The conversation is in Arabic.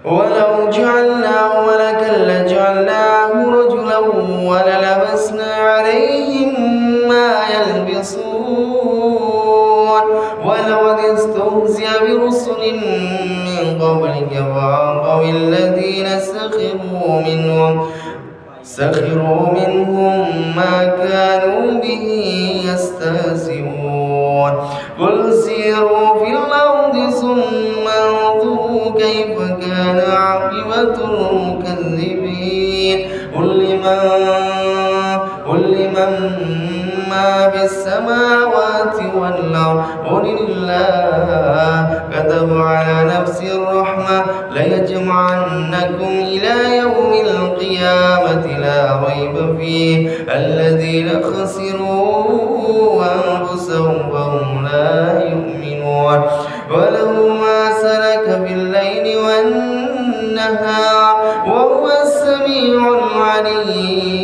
ولو جعلناه ملكا لجعلناه رجلا وللبسنا عليهم ما يلبسون ولقد استهزئ برسل من قبلك فعاقب الذين سخروا منهم ما كانوا به يستهزئون قل سيروا في الأرض ثم انظروا كيف كان عاقبة المكذبين قل لمن ما في السماوات والأرض قل الله كتب على نفسه الرحمة ليجمعنكم إلى يوم القيامة لا ريب فيه الذين خسروا أنفسهم فهم لا يؤمنون وله ما سلك في الليل والنهار وهو السميع العليم